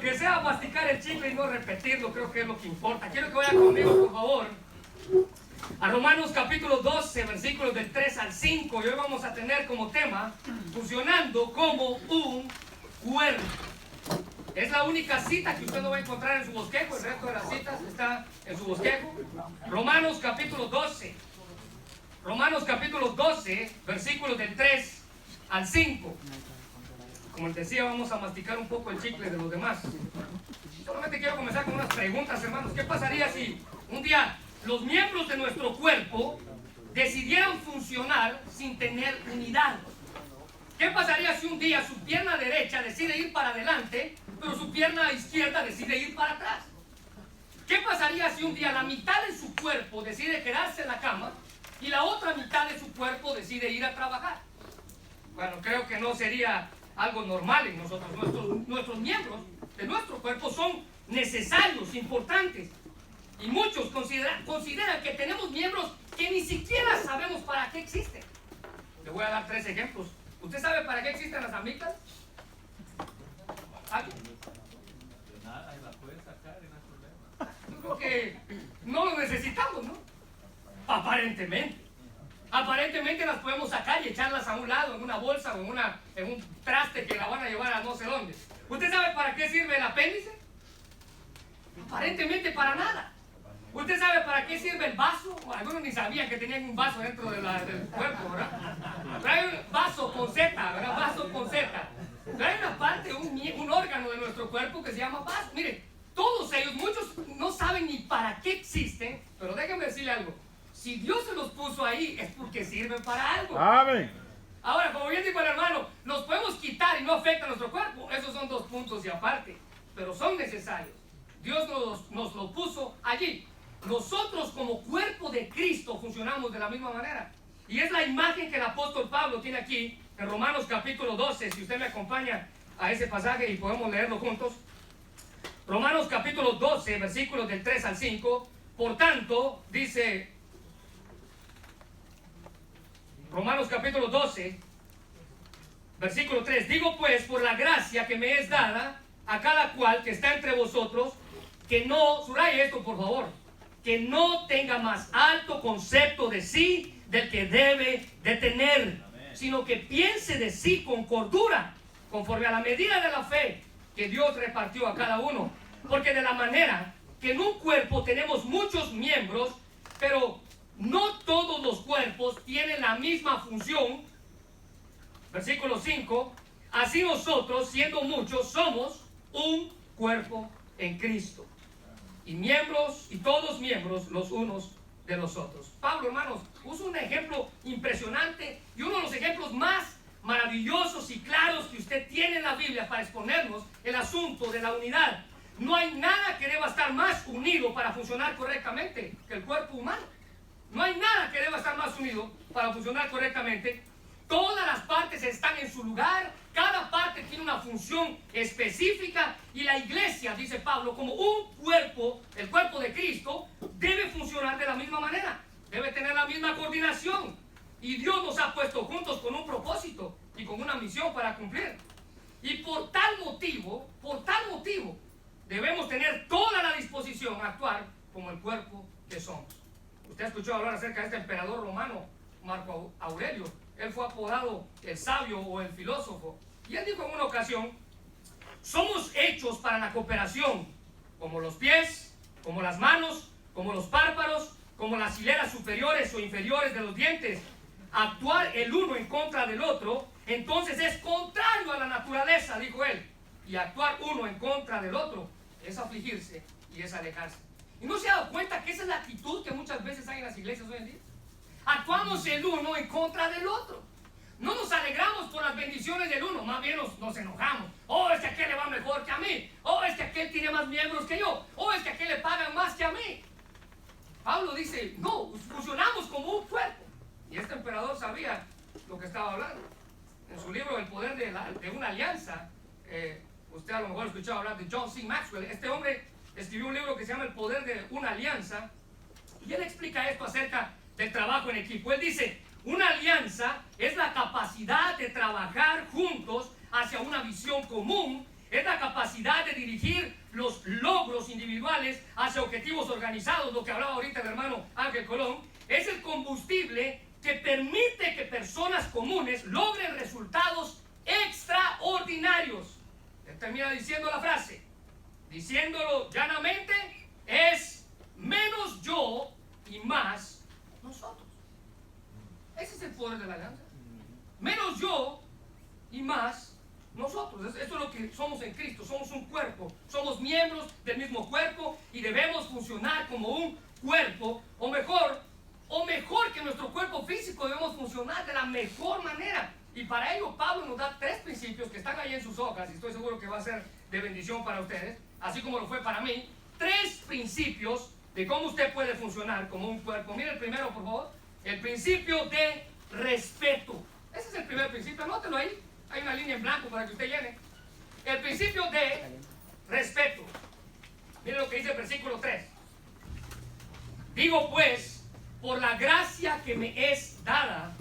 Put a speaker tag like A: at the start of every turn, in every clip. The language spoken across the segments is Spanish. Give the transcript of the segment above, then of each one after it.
A: aunque sea masticar el chicle y no repetirlo, creo que es lo que importa. Quiero que vaya conmigo, por favor, a Romanos capítulo 12, versículos del 3 al 5. Y hoy vamos a tener como tema funcionando como un cuerpo. Es la única cita que usted no va a encontrar en su bosquejo. El resto de las citas está en su bosquejo. Romanos capítulo 12. Romanos capítulo 12, versículos del 3 al 5. Como les decía, vamos a masticar un poco el chicle de los demás. Solamente quiero comenzar con unas preguntas, hermanos. ¿Qué pasaría si un día los miembros de nuestro cuerpo decidieran funcionar sin tener unidad? ¿Qué pasaría si un día su pierna derecha decide ir para adelante, pero su pierna izquierda decide ir para atrás? ¿Qué pasaría si un día la mitad de su cuerpo decide quedarse en la cama y la otra mitad de su cuerpo decide ir a trabajar? Bueno, creo que no sería algo normal en nosotros. Nuestros miembros de nuestro cuerpo son necesarios, importantes. Y muchos consideran que tenemos miembros que ni siquiera sabemos para qué existen. Le voy a dar 3 ejemplos. ¿Usted sabe para qué existen las amígdalas? ¿Alguien?
B: Nada, y la puedes sacar y no hay problema.
A: Yo creo que no lo necesitamos, ¿no? Aparentemente. Aparentemente las podemos sacar y echarlas a un lado, en una bolsa o en un traste que la van a llevar a no sé dónde. ¿Usted sabe para qué sirve el apéndice? Aparentemente para nada. ¿Usted sabe para qué sirve el vaso? Algunos ni sabían que tenían un vaso dentro del cuerpo, ¿verdad? Pero hay un vaso con Z, ¿verdad? Vaso con Z. Pero hay una parte, un órgano de nuestro cuerpo que se llama vaso. Mire, todos ellos, muchos no saben ni para qué existen, pero déjenme decirle algo. Si Dios se los puso ahí, es porque sirven para algo.
C: Amén.
A: Ahora, como bien dijo el hermano, los podemos quitar y no afecta a nuestro cuerpo. Esos son 2 puntos y aparte, pero son necesarios. Dios nos lo puso allí. Nosotros como cuerpo de Cristo funcionamos de la misma manera. Y es la imagen que el apóstol Pablo tiene aquí en Romanos capítulo 12. Si usted me acompaña a ese pasaje y podemos leerlo juntos. Romanos capítulo 12, versículos del 3 al 5. Por tanto, dice Romanos capítulo 12, versículo 3. Digo pues, por la gracia que me es dada a cada cual que está entre vosotros, que no, subraye esto por favor, que no tenga más alto concepto de sí del que debe de tener, sino que piense de sí con cordura, conforme a la medida de la fe que Dios repartió a cada uno. Porque de la manera que en un cuerpo tenemos muchos miembros, pero no todos los cuerpos tienen la misma función. Versículo 5. Así nosotros, siendo muchos, somos un cuerpo en Cristo. Y miembros, y todos miembros los unos de los otros. Pablo, hermanos, usa un ejemplo impresionante y uno de los ejemplos más maravillosos y claros que usted tiene en la Biblia para exponernos el asunto de la unidad. No hay nada que deba estar más unido para funcionar correctamente que el cuerpo humano. No hay nada que deba estar más unido para funcionar correctamente. Todas las partes están en su lugar, cada parte tiene una función específica y la iglesia, dice Pablo, como un cuerpo, el cuerpo de Cristo, debe funcionar de la misma manera, debe tener la misma coordinación. Y Dios nos ha puesto juntos con un propósito y con una misión para cumplir. Y por tal motivo, debemos tener toda la disposición a actuar como el cuerpo que somos. Usted ha escuchado hablar acerca de este emperador romano, Marco Aurelio. Él fue apodado el sabio o el filósofo. Y él dijo en una ocasión, somos hechos para la cooperación, como los pies, como las manos, como los párpados, como las hileras superiores o inferiores de los dientes. Actuar el uno en contra del otro, entonces es contrario a la naturaleza, dijo él. Y actuar uno en contra del otro es afligirse y es alejarse. ¿Y no se ha dado cuenta que esa es la actitud que muchas veces hay en las iglesias hoy en día? Actuamos el uno en contra del otro. No nos alegramos por las bendiciones del uno, más bien nos enojamos. Oh, es que aquel le va mejor que a mí. Oh, es que aquel tiene más miembros que yo. Oh, es que aquel le pagan más que a mí. Pablo dice, no, funcionamos como un cuerpo. Y este emperador sabía lo que estaba hablando. En su libro El poder de una alianza, usted a lo mejor ha escuchado hablar de John C. Maxwell. Este hombre escribió un libro que se llama El poder de una alianza. Y él explica esto acerca del trabajo en equipo. Él dice, una alianza es la capacidad de trabajar juntos hacia una visión común es la capacidad de dirigir los logros individuales hacia objetivos organizados, lo que hablaba ahorita el hermano Ángel Colón. Es el combustible que permite que personas comunes logren resultados extraordinarios. Él termina diciendo la frase, diciéndolo llanamente, es menos yo y más nosotros. Ese es el poder de la alianza. Menos yo y más nosotros. Esto es lo que somos en Cristo. Somos un cuerpo. Somos miembros del mismo cuerpo y debemos funcionar como un cuerpo, o mejor que nuestro cuerpo físico, debemos funcionar de la mejor manera. Y para ello Pablo nos da 3 principios que están ahí en sus hojas, y estoy seguro que va a ser de bendición para ustedes, así como lo fue para mí. 3 principios de cómo usted puede funcionar como un cuerpo. Mire el primero, por favor. El principio de respeto. Ese es el primer principio. Anótelo ahí. Hay una línea en blanco para que usted llene. El principio de respeto. Mire lo que dice el versículo 3. Digo pues, por la gracia que me es dada,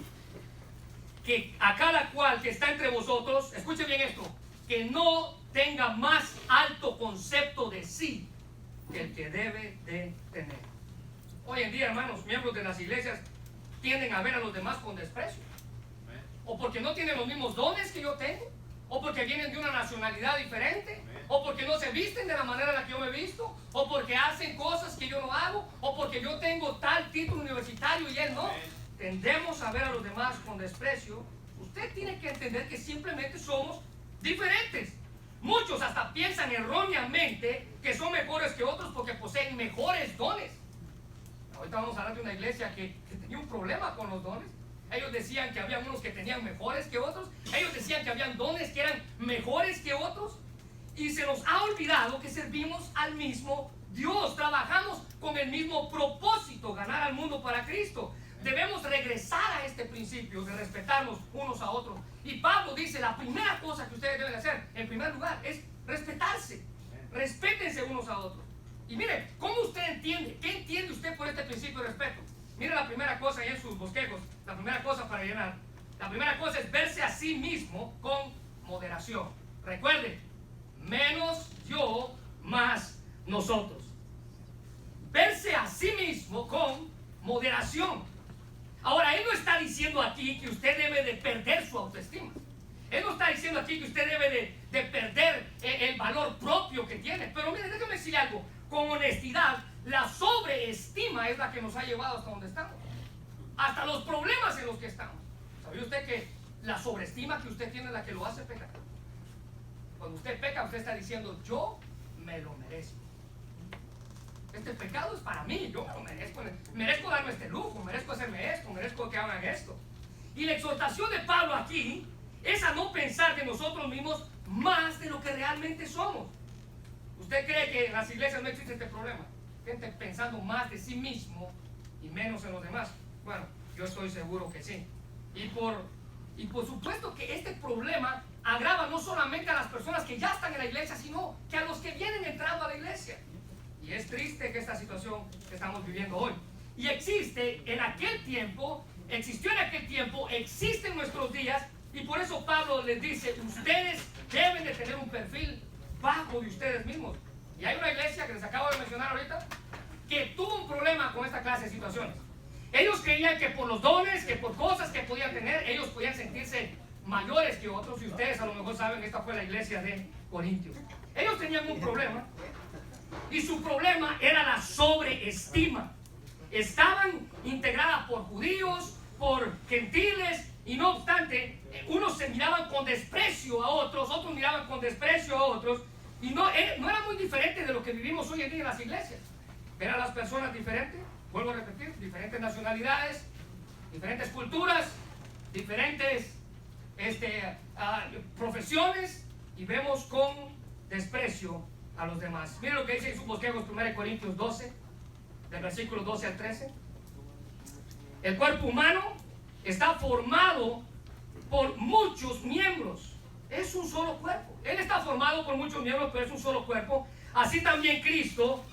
A: que a cada cual que está entre vosotros, escuche bien esto, que no tenga más alto concepto de sí que el que debe de tener. Hoy en día, hermanos, miembros de las iglesias tienden a ver a los demás con desprecio, o porque no tienen los mismos dones que yo tengo, o porque vienen de una nacionalidad diferente, o porque no se visten de la manera en la que yo me visto, o porque hacen cosas que yo no hago, o porque yo tengo tal título universitario y él no. Tendemos a ver a los demás con desprecio. Usted tiene que entender que simplemente somos diferentes. Muchos hasta piensan erróneamente que son mejores que otros porque poseen mejores dones. Ahorita vamos a hablar de una iglesia que tenía un problema con los dones. Ellos decían que había unos que tenían mejores que otros. Ellos decían que habían dones que eran mejores que otros. Y se nos ha olvidado que servimos al mismo Dios. Trabajamos con el mismo propósito, ganar al mundo para Cristo. Debemos regresar a este principio de respetarnos unos a otros. Y Pablo dice, la primera cosa que ustedes deben hacer, en primer lugar, es respetarse. Respétense unos a otros. Y mire, ¿cómo usted entiende? ¿Qué entiende usted por este principio de respeto? Mire la primera cosa ahí en sus bosquejos, la primera cosa para llenar. La primera cosa es verse a sí mismo con moderación. Recuerde, menos yo, más nosotros. Verse a sí mismo con moderación. Ahora, él no está diciendo aquí que usted debe de perder su autoestima. Él no está diciendo aquí que usted debe de perder el valor propio que tiene. Pero mire, déjame decirle algo. Con honestidad, la sobreestima es la que nos ha llevado hasta donde estamos. Hasta los problemas en los que estamos. ¿Sabía usted que la sobreestima que usted tiene es la que lo hace pecar? Cuando usted peca, usted está diciendo, yo me lo merezco. Este pecado es para mí, yo me lo merezco. Merezco darme este lujo, merezco hacerme esto, merezco que hagan esto. Y la exhortación de Pablo aquí es a no pensar de nosotros mismos más de lo que realmente somos. ¿Usted cree que en las iglesias no existe este problema? Gente pensando más de sí mismo y menos en los demás. Bueno, yo estoy seguro que sí. Y por supuesto que este problema agrava no solamente a las personas que ya están en la iglesia, sino que a los que vienen entrando a la iglesia. Y es triste que esta situación que estamos viviendo hoy. Y existió en aquel tiempo, existe en nuestros días, y por eso Pablo les dice, ustedes deben de tener un perfil bajo de ustedes mismos. Y hay una iglesia que les acabo de mencionar ahorita, que tuvo un problema con esta clase de situaciones. Ellos creían que por los dones, que por cosas que podían tener, ellos podían sentirse mayores que otros, y ustedes a lo mejor saben que esta fue la iglesia de Corintios. Ellos tenían un problema, y su problema era la sobreestima. Estaban integradas por judíos, por gentiles, y no obstante, unos se miraban con desprecio a otros, otros miraban con desprecio a otros, y no era muy diferente de lo que vivimos hoy en día en las iglesias. Ver a las personas diferentes, vuelvo a repetir, diferentes nacionalidades, diferentes culturas, diferentes profesiones, y vemos con desprecio a los demás. Miren lo que dice en sus bosquejos 1 Corintios 12, del versículo 12 al 13. El cuerpo humano está formado por muchos miembros. Es un solo cuerpo. Él está formado por muchos miembros, pero es un solo cuerpo. Así también Cristo.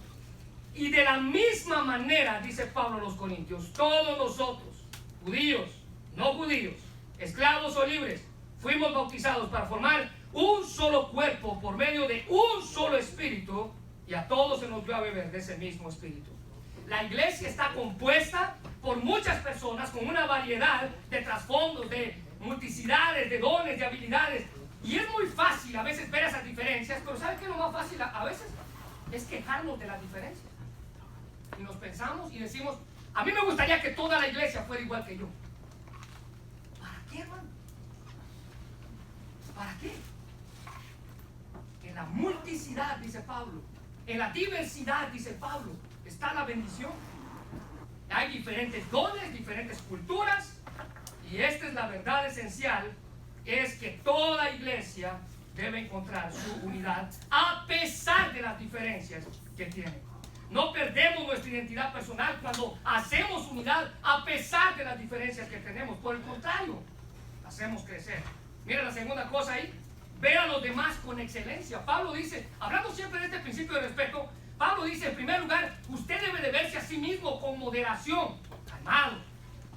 A: Y de la misma manera, dice Pablo a los Corintios, todos nosotros, judíos, no judíos, esclavos o libres, fuimos bautizados para formar un solo cuerpo por medio de un solo espíritu, y a todos se nos dio a beber de ese mismo espíritu. La iglesia está compuesta por muchas personas con una variedad de trasfondos, de multiplicidades, de dones, de habilidades. Y es muy fácil a veces ver esas diferencias, pero ¿sabe qué es lo más fácil a veces? Es quejarnos de las diferencias. Y nos pensamos y decimos, a mí me gustaría que toda la iglesia fuera igual que yo. ¿Para qué, hermano? ¿Para qué? En la multiplicidad, dice Pablo, en la diversidad, dice Pablo, está la bendición. Hay diferentes dones, diferentes culturas, y esta es la verdad esencial, es que toda iglesia debe encontrar su unidad a pesar de las diferencias que tiene. No perdemos nuestra identidad personal cuando hacemos unidad a pesar de las diferencias que tenemos. Por el contrario, hacemos crecer. Mira la segunda cosa ahí. Ver a los demás con excelencia. Pablo dice, hablando siempre de este principio de respeto, Pablo dice, en primer lugar, usted debe de verse a sí mismo con moderación, calmado.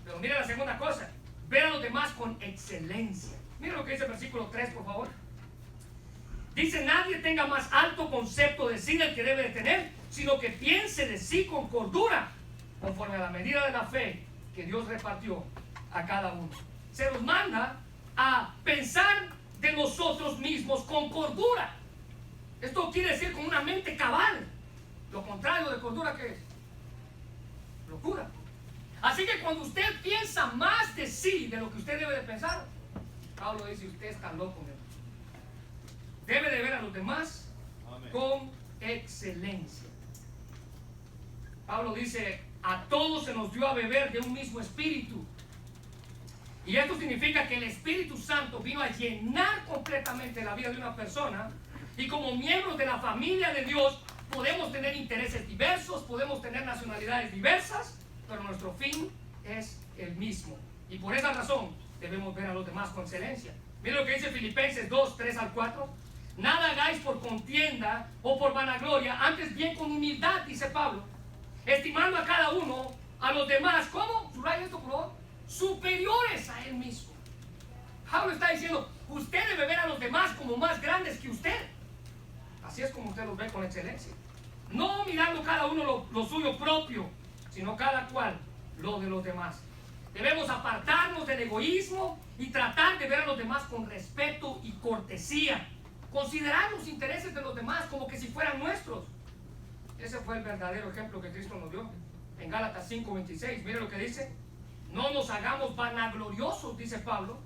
A: Pero mira la segunda cosa, ver a los demás con excelencia. Mira lo que dice el versículo 3, por favor. Dice, nadie tenga más alto concepto de sí del que debe de tener, sino que piense de sí con cordura, conforme a la medida de la fe que Dios repartió a cada uno. Se nos manda a pensar de nosotros mismos con cordura. Esto quiere decir con una mente cabal. Lo contrario de cordura, ¿qué es? Locura. Así que cuando usted piensa más de sí de lo que usted debe de pensar, Pablo dice, usted está loco, mi hermano. Debe de ver a los demás con excelencia. Pablo dice, a todos se nos dio a beber de un mismo espíritu. Y esto significa que el Espíritu Santo vino a llenar completamente la vida de una persona, y como miembros de la familia de Dios podemos tener intereses diversos, podemos tener nacionalidades diversas, pero nuestro fin es el mismo. Y por esa razón debemos ver a los demás con excelencia. Mira lo que dice Filipenses 2, 3 al 4. Nada hagáis por contienda o por vanagloria, antes bien con humildad, dice Pablo, estimando a cada uno a los demás, ¿cómo? Subraya esto, por favor, superiores a él mismo. Pablo está diciendo, usted debe ver a los demás como más grandes que usted. Así es como usted los ve con excelencia. No mirando cada uno lo suyo propio, sino cada cual lo de los demás. Debemos apartarnos del egoísmo y tratar de ver a los demás con respeto y cortesía. Considerar los intereses de los demás como que si fueran nuestros. Ese fue el verdadero ejemplo que Cristo nos dio en Gálatas 5:26. Mire lo que dice. No nos hagamos vanagloriosos, dice Pablo,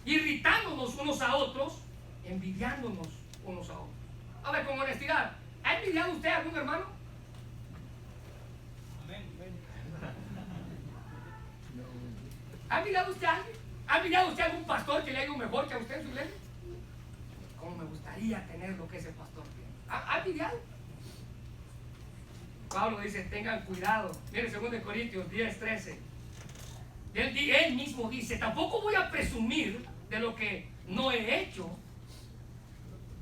A: irritándonos unos a otros, envidiándonos unos a otros. A ver, con honestidad, ¿ha envidiado usted a algún hermano? ¿Ha envidiado usted a alguien? ¿Ha envidiado usted a algún pastor que le ha ido mejor que a usted en su iglesia? ¿Cómo me gustaría tener lo que ese pastor tiene? ¿Ha envidiado? Pablo dice, tengan cuidado. Mire, 2 Corintios 10, 13. Él mismo dice, tampoco voy a presumir de lo que no he hecho.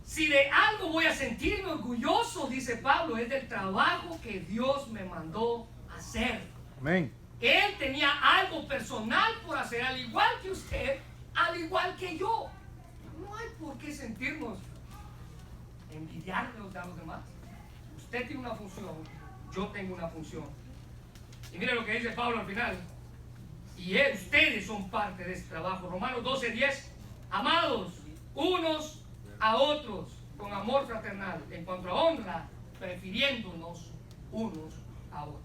A: Si de algo voy a sentirme orgulloso, dice Pablo, es del trabajo que Dios me mandó hacer.
C: Amén.
A: Él tenía algo personal por hacer, al igual que usted, al igual que yo. No hay por qué sentirnos envidiarnos a los demás. Usted tiene una función, yo tengo una función. Y mire lo que dice Pablo al final. Y ustedes son parte de este trabajo. Romanos 12:10. Amados unos a otros con amor fraternal, en cuanto a honra, prefiriéndonos unos a otros.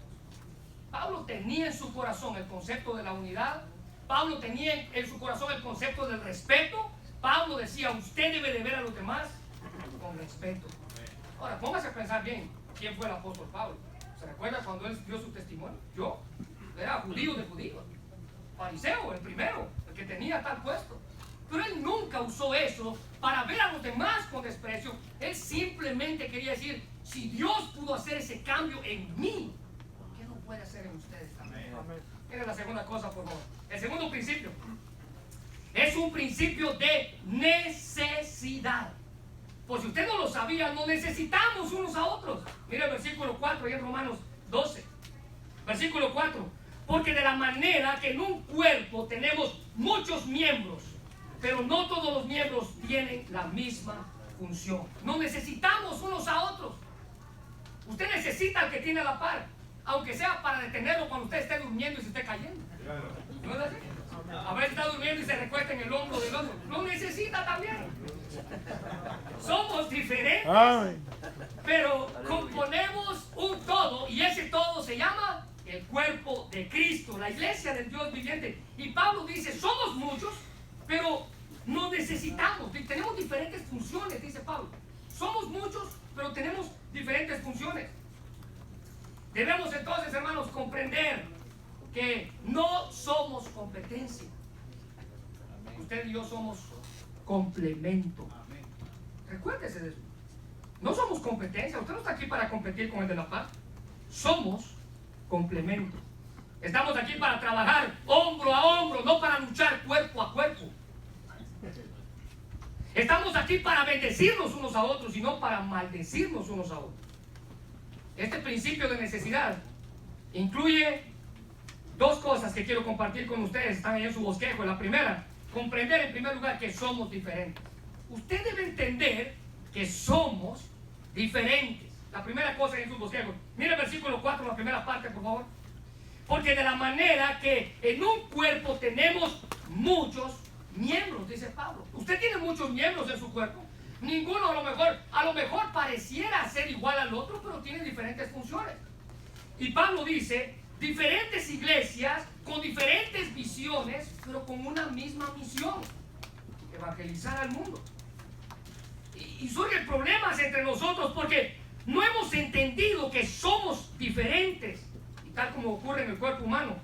A: Pablo tenía en su corazón el concepto de la unidad. Pablo tenía en su corazón el concepto del respeto. Pablo decía, usted debe de ver a los demás con respeto. Ahora, póngase a pensar bien, ¿quién fue el apóstol Pablo? ¿Se recuerda cuando él dio su testimonio? Yo era judío de judíos, fariseo, el primero, el que tenía tal puesto. Pero él nunca usó eso para ver a los demás con desprecio. Él simplemente quería decir, si Dios pudo hacer ese cambio en mí, ¿por qué no puede hacer en ustedes también? Mira la segunda cosa, por favor. El segundo principio es un principio de necesidad. Por si usted no lo sabía, nos necesitamos unos a otros. Mira el versículo 4 y en Romanos 12. Versículo 4. Porque de la manera que en un cuerpo tenemos muchos miembros, pero no todos los miembros tienen la misma función. Nos necesitamos unos a otros. Usted necesita al que tiene a la par, aunque sea para detenerlo cuando usted esté durmiendo y se esté cayendo. ¿No es así? A veces está durmiendo y se recuesta en el hombro del otro. Lo necesita también. Somos diferentes, pero componemos un todo, y ese todo se llama el cuerpo de Cristo, la iglesia del Dios viviente. Y Pablo dice, somos muchos, pero nos necesitamos, tenemos diferentes funciones, dice Pablo. Somos muchos, pero tenemos diferentes funciones. Debemos entonces, hermanos, comprender que no somos competencia. Usted y yo somos complemento. Recuérdese de eso. No somos competencia. Usted no está aquí para competir con el de la paz. Somos complemento. Estamos aquí para trabajar hombro a hombro, no para luchar cuerpo a cuerpo. Estamos aquí para bendecirnos unos a otros y no para maldecirnos unos a otros. Este principio de necesidad incluye dos cosas que quiero compartir con ustedes. Están ahí en su bosquejo. La primera, comprender en primer lugar que somos diferentes. Usted debe entender que somos diferentes. La primera cosa en su bosquejo. Mire el versículo 4, la primera parte, por favor. Porque de la manera que en un cuerpo tenemos muchos miembros, dice Pablo. Usted tiene muchos miembros en su cuerpo. Ninguno a lo mejor pareciera ser igual al otro, pero tiene diferentes funciones. Y Pablo dice, diferentes iglesias con diferentes visiones, pero con una misma misión: evangelizar al mundo. Y surgen problemas entre nosotros porque no hemos entendido que somos diferentes. Y tal como ocurre en el cuerpo humano,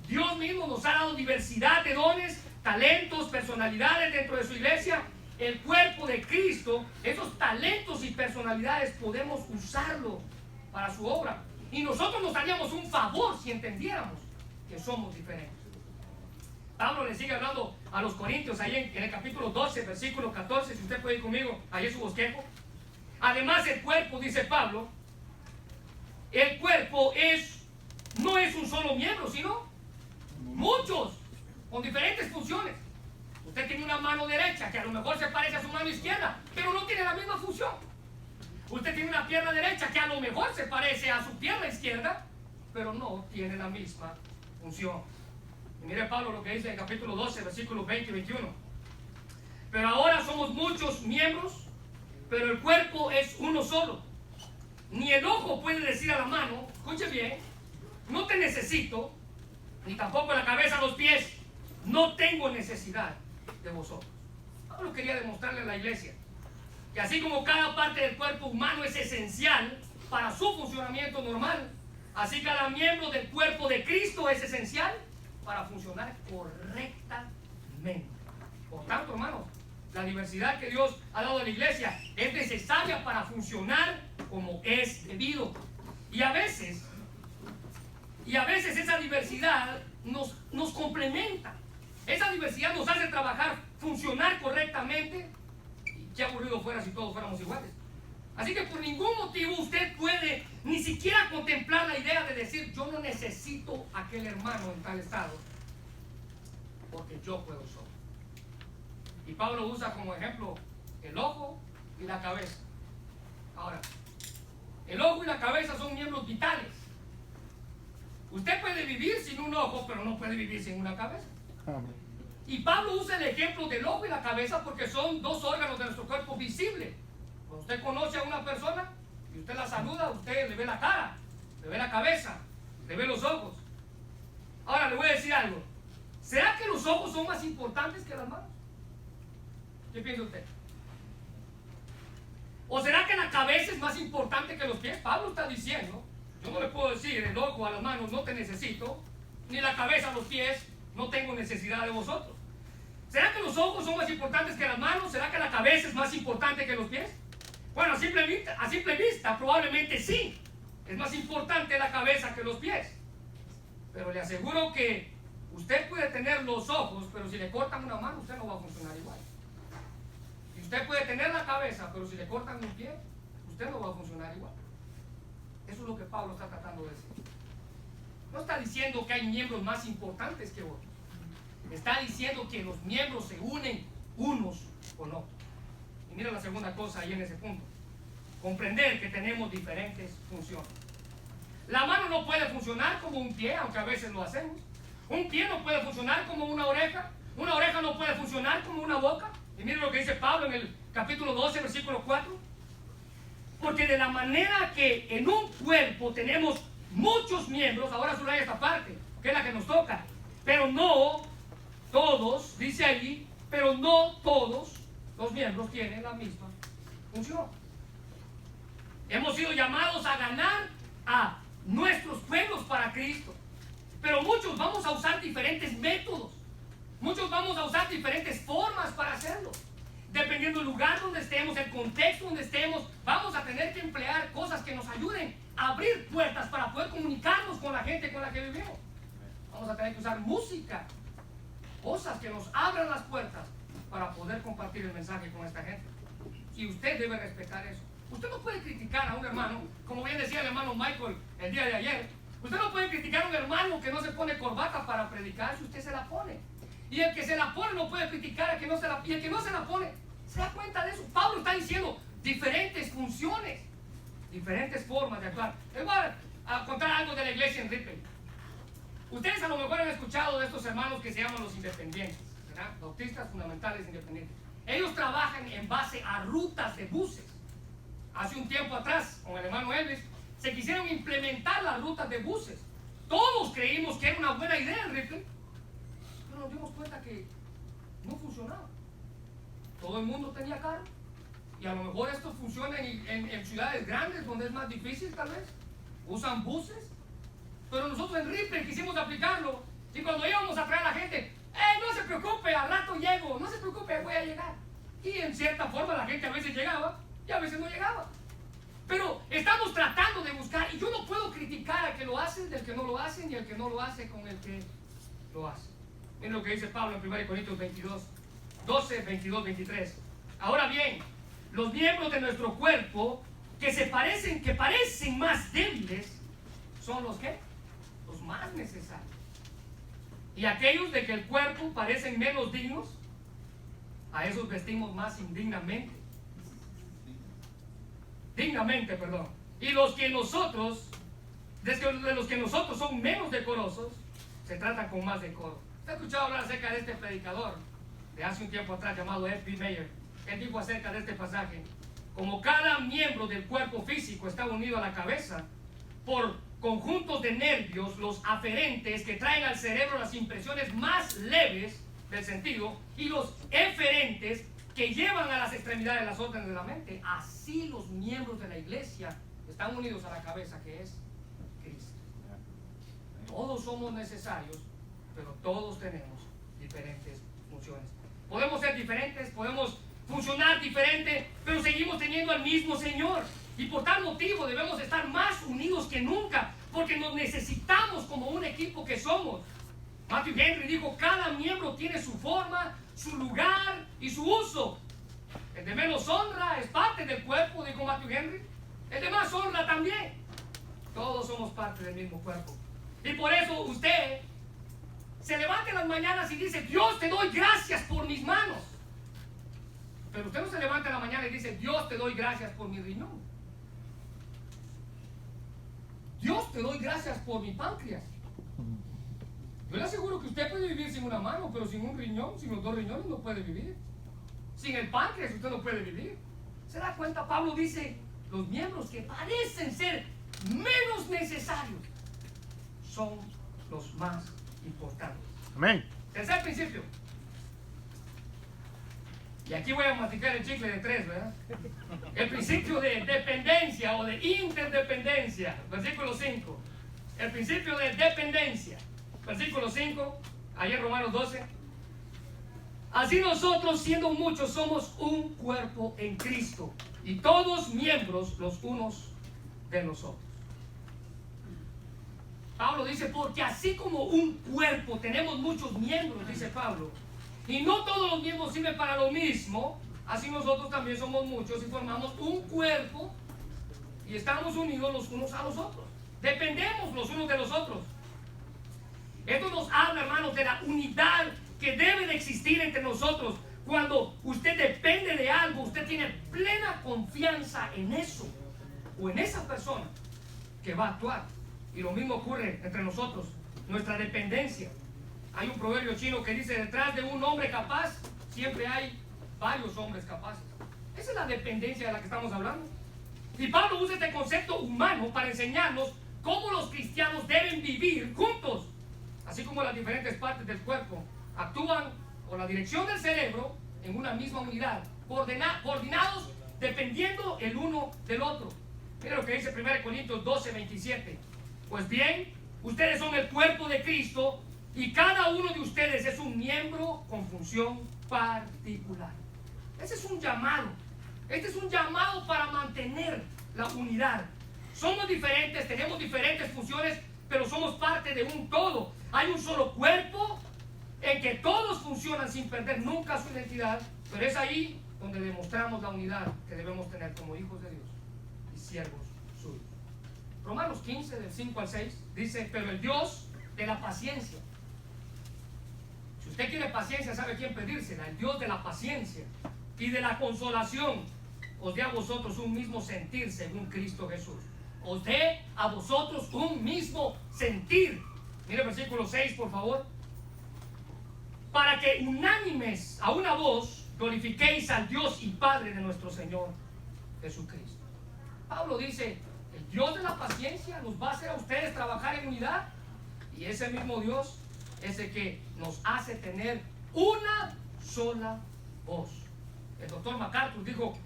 A: Dios mismo nos ha dado diversidad de dones, talentos, personalidades dentro de su iglesia. El cuerpo de Cristo, esos talentos y personalidades podemos usarlo para su obra. Y nosotros nos haríamos un favor si entendiéramos que somos diferentes. Pablo le sigue hablando a los corintios ahí en el capítulo 12, versículo 14, si usted puede ir conmigo, ahí en su bosquejo. Además el cuerpo, dice Pablo, el cuerpo no es un solo miembro, sino muchos, con diferentes funciones. Usted tiene una mano derecha que a lo mejor se parece a su mano izquierda, pero no tiene la misma función. Usted tiene una pierna derecha que a lo mejor se parece a su pierna izquierda, pero no tiene la misma función. Y mire Pablo lo que dice en el capítulo 12, versículos 20 y 21. Pero ahora somos muchos miembros, pero el cuerpo es uno solo. Ni el ojo puede decir a la mano, escuche bien, no te necesito, ni tampoco la cabeza a los pies, no tengo necesidad de vosotros. Pablo quería demostrarle a la iglesia que así como cada parte del cuerpo humano es esencial para su funcionamiento normal, así cada miembro del cuerpo de Cristo es esencial para funcionar correctamente. Por tanto, hermanos, la diversidad que Dios ha dado a la iglesia es necesaria para funcionar como es debido. Y a veces esa diversidad nos complementa. Esa diversidad nos hace trabajar, funcionar correctamente. Y qué aburrido fuera si todos fuéramos iguales. Así que por ningún motivo usted puede ni siquiera contemplar la idea de decir, yo no necesito a aquel hermano en tal estado, porque yo puedo solo. Y Pablo usa como ejemplo el ojo y la cabeza. Ahora, el ojo y la cabeza son miembros vitales. Usted puede vivir sin un ojo, pero no puede vivir sin una cabeza. Y Pablo usa el ejemplo del ojo y la cabeza porque son dos órganos de nuestro cuerpo visibles. Cuando usted conoce a una persona y usted la saluda, usted le ve la cara, le ve la cabeza, le ve los ojos. Ahora le voy a decir algo. ¿Será que los ojos son más importantes que las manos? ¿Qué piensa usted? ¿O será que la cabeza es más importante que los pies? Pablo está diciendo, yo no le puedo decir el ojo a las manos, no te necesito, ni la cabeza a los pies, no tengo necesidad de vosotros. ¿Será que los ojos son más importantes que las manos? ¿Será que la cabeza es más importante que los pies? Bueno, a simple vista, probablemente sí. Es más importante la cabeza que los pies. Pero le aseguro que usted puede tener los ojos, pero si le cortan una mano, usted no va a funcionar igual. Y usted puede tener la cabeza, pero si le cortan un pie, usted no va a funcionar igual. Eso es lo que Pablo está tratando de decir. No está diciendo que hay miembros más importantes que otros. Está diciendo que los miembros se unen unos con otros. Y mira la segunda cosa ahí en ese punto. Comprender que tenemos diferentes funciones. La mano no puede funcionar como un pie, aunque a veces lo hacemos. Un pie no puede funcionar como una oreja no puede funcionar como una boca. Y miren lo que dice Pablo en el capítulo 12, versículo 4. Porque de la manera que en un cuerpo tenemos muchos miembros, ahora subraya esta parte, que es la que nos toca, pero no todos, dice allí, pero no todos los miembros tienen la misma función. Hemos sido llamados a ganar a nuestros pueblos para Cristo, pero muchos vamos a usar diferentes métodos, muchos vamos a usar diferentes formas para hacerlo. Dependiendo del lugar donde estemos, el contexto donde estemos, vamos a tener que emplear cosas que nos ayuden a abrir puertas para poder comunicarnos con la gente con la que vivimos. Vamos a tener que usar música, cosas que nos abran las puertas para poder compartir el mensaje con esta gente. Y usted debe respetar eso. Usted no puede criticar a un hermano, como bien decía el hermano Michael el día de ayer. Usted no puede criticar a un hermano que no se pone corbata para predicar si usted se la pone. Y el que se la pone no puede criticar al que no se la pone. Y el que no se la pone, ¿se da cuenta de eso? Pablo está diciendo diferentes funciones, diferentes formas de actuar. Les voy a contar algo de la iglesia en Ripley. Ustedes a lo mejor han escuchado de estos hermanos que se llaman los independientes, ¿verdad? Bautistas fundamentales independientes. Ellos trabajan en base a rutas de buses. Hace un tiempo atrás, con el hermano Elvis, se quisieron implementar las rutas de buses. Todos creímos que era una buena idea en Ripley, pero nos dimos cuenta que no funcionaba. Todo el mundo tenía carro, y a lo mejor esto funciona en ciudades grandes donde es más difícil tal vez. Usan buses, pero nosotros en Ripley quisimos aplicarlo, y cuando íbamos a traer a la gente, no se preocupe, al rato llego, no se preocupe, voy a llegar. Y en cierta forma la gente a veces llegaba y a veces no llegaba. Pero estamos tratando de buscar, y yo no puedo criticar al que lo hace del que no lo hace, ni al que no lo hace con el que lo hace. Miren lo que dice Pablo en 1 Corintios 12, 22, 23. Ahora bien, los miembros de nuestro cuerpo que parecen más débiles, son los que los más necesarios. Y aquellos de que el cuerpo parecen menos dignos, a esos vestimos más indignamente. Perdón. Y de los que nosotros son menos decorosos, se tratan con más decoro. ¿Usted ha escuchado hablar acerca de este predicador de hace un tiempo atrás llamado F.B. Meyer? Él dijo acerca de este pasaje: como cada miembro del cuerpo físico está unido a la cabeza por conjuntos de nervios, los aferentes, que traen al cerebro las impresiones más leves del sentido, y los eferentes, que llevan a las extremidades las órdenes de la mente, así los miembros de la iglesia están unidos a la cabeza, que es Cristo. Todos somos necesarios, pero todos tenemos diferentes funciones. Podemos ser diferentes, podemos funcionar diferente, pero seguimos teniendo al mismo Señor. Y por tal motivo debemos estar más unidos que nunca, porque nos necesitamos como un equipo que somos. Matthew Henry dijo: cada miembro tiene su forma, su lugar y su uso. El de menos honra es parte del cuerpo, dijo Matthew Henry. El de más honra también. Todos somos parte del mismo cuerpo. Y por eso usted se levanta en las mañanas y dice: Dios, te doy gracias por mis manos. Pero usted no se levanta en la mañana y dice: Dios, te doy gracias por mi riñón. Dios, te doy gracias por mi páncreas. Yo le aseguro que usted puede vivir sin una mano, pero sin un riñón, sin los dos riñones no puede vivir. Sin el páncreas usted no puede vivir. ¿Se da cuenta? Pablo dice: los miembros que parecen ser menos necesarios son los más importantes.
C: Amén.
A: Tercer principio. Y aquí voy a masticar el chicle de 3, ¿verdad? El principio de dependencia o de interdependencia. Versículo 5. El principio de dependencia. Versículo 5, allá en Romanos 12. Así nosotros, siendo muchos, somos un cuerpo en Cristo, y todos miembros los unos de los otros. Pablo dice: porque así como un cuerpo tenemos muchos miembros, dice Pablo, y no todos los miembros sirven para lo mismo, así nosotros también somos muchos y formamos un cuerpo y estamos unidos los unos a los otros. Dependemos los unos de los otros. Esto nos habla, hermanos, de la unidad que debe de existir entre nosotros Cuando usted depende de algo, usted tiene plena confianza en eso o en esa persona que va a actuar. Y lo mismo ocurre entre nosotros, nuestra dependencia. Hay un proverbio chino que dice: detrás de un hombre capaz siempre hay varios hombres capaces. Esa es la dependencia de la que estamos hablando. Y Pablo usa este concepto humano para enseñarnos cómo los cristianos deben vivir juntos, así como las diferentes partes del cuerpo actúan por la dirección del cerebro en una misma unidad, coordinados dependiendo el uno del otro. Mira lo que dice 1 Corintios 12:27. Pues bien, ustedes son el cuerpo de Cristo y cada uno de ustedes es un miembro con función particular. Ese es un llamado. Este es un llamado para mantener la unidad. Somos diferentes, tenemos diferentes funciones, pero somos parte de un todo. Hay un solo cuerpo en que todos funcionan sin perder nunca su identidad, pero es ahí donde demostramos la unidad que debemos tener como hijos de Dios y siervos suyos. Romanos 15, del 5 al 6, dice: pero el Dios de la paciencia. Si usted quiere paciencia, ¿sabe quién pedírsela? El Dios de la paciencia y de la consolación os dé a vosotros un mismo sentir según Cristo Jesús. Os dé a vosotros un mismo sentir. Mire el versículo 6, por favor. Para que unánimes a una voz glorifiquéis al Dios y Padre de nuestro Señor Jesucristo. Pablo dice: el Dios de la paciencia nos va a hacer a ustedes trabajar en unidad, y ese mismo Dios es el que nos hace tener una sola voz. El doctor MacArthur dijo: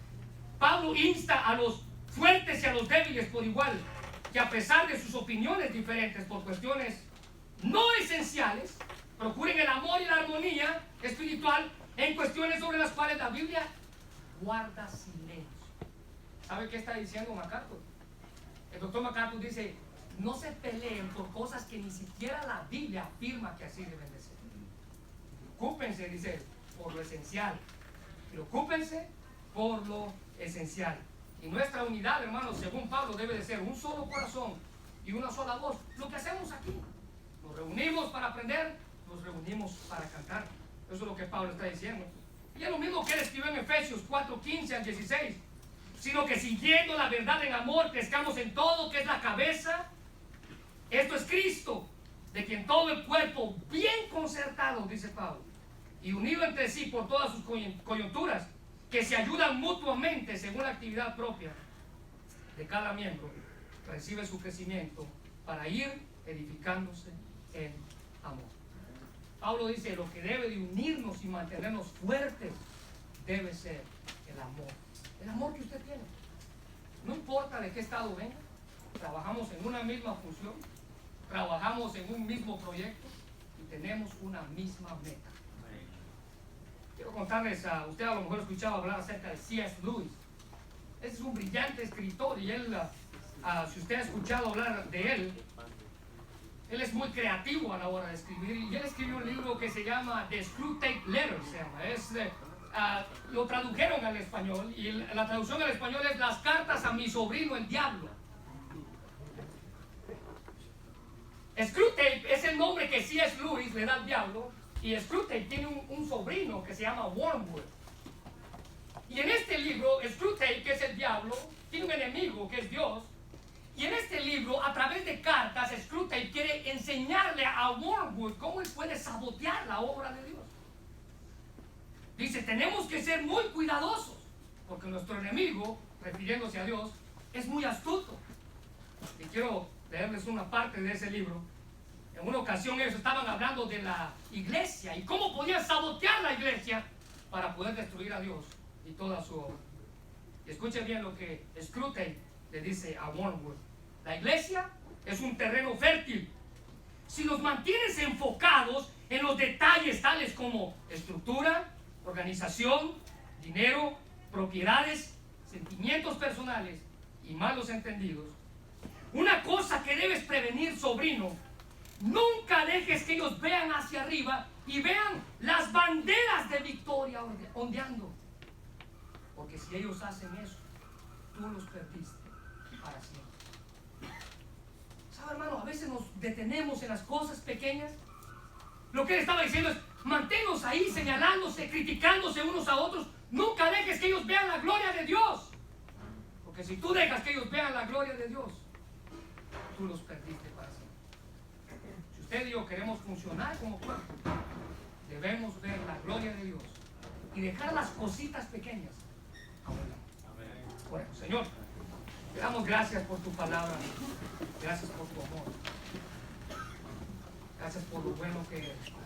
A: Pablo insta a los fuertes y a los débiles por igual, que a pesar de sus opiniones diferentes por cuestiones no esenciales, procuren el amor y la armonía espiritual en cuestiones sobre las cuales la Biblia guarda silencio. ¿Sabe qué está diciendo MacArthur? El doctor MacArthur dice: no se peleen por cosas que ni siquiera la Biblia afirma que así deben de ser. Preocúpense, dice, por lo esencial. Preocúpense por lo esencial. Y nuestra unidad, hermanos, según Pablo, debe de ser un solo corazón y una sola voz. Lo que hacemos aquí: nos reunimos para aprender, nos reunimos para cantar. Eso es lo que Pablo está diciendo. Y es lo mismo que él escribió en Efesios 4:15 al 16. Sino que siguiendo la verdad en amor, crezcamos en todo, que es la cabeza. Esto es Cristo, de quien todo el cuerpo, bien concertado, dice Pablo, y unido entre sí por todas sus coyunturas, que se ayudan mutuamente según la actividad propia de cada miembro, recibe su crecimiento para ir edificándose en amor. Pablo dice: lo que debe de unirnos y mantenernos fuertes debe ser el amor. El amor que usted tiene. No importa de qué estado venga, trabajamos en una misma función, trabajamos en un mismo proyecto y tenemos una misma meta. Quiero contarles, usted a lo mejor escuchaba hablar acerca de C.S. Lewis. Este es un brillante escritor y él, si usted ha escuchado hablar de él es muy creativo a la hora de escribir, y él escribió un libro que se llama The Screwtape Letters, se llama. Lo tradujeron al español y la traducción al español es Las cartas a mi sobrino el diablo. Screwtape es el nombre que C.S. Lewis le da al diablo, y Screwtape tiene un sobrino que se llama Wormwood. Y en este libro, Screwtape, que es el diablo, tiene un enemigo que es Dios. Y en este libro, a través de cartas, Screwtape quiere enseñarle a Wormwood cómo él puede sabotear la obra de Dios. Dice: tenemos que ser muy cuidadosos, porque nuestro enemigo, refiriéndose a Dios, es muy astuto. Y quiero leerles una parte de ese libro. En una ocasión ellos estaban hablando de la iglesia y cómo podían sabotear la iglesia para poder destruir a Dios y toda su obra. Y escuchen bien lo que Screwtape le dice a Wormwood: la iglesia es un terreno fértil. Si nos mantienes enfocados en los detalles tales como estructura, organización, dinero, propiedades, sentimientos personales y malos entendidos, una cosa que debes prevenir, sobrino: nunca dejes que ellos vean hacia arriba y vean las banderas de victoria ondeando, porque si ellos hacen eso, tú los perdiste para siempre. ¿Sabe, hermano? A veces nos detenemos en las cosas pequeñas Lo que él estaba diciendo es, manténlos ahí señalándose, criticándose unos a otros. Nunca dejes que ellos vean la gloria de Dios. Porque si tú dejas que ellos vean la gloria de Dios, tú los perdiste para siempre. Si usted y yo queremos funcionar como cuerpo, debemos ver la gloria de Dios y dejar las cositas pequeñas a un lado. Bueno, Señor, te damos gracias por tu palabra. Gracias por tu amor. Gracias por lo bueno que eres.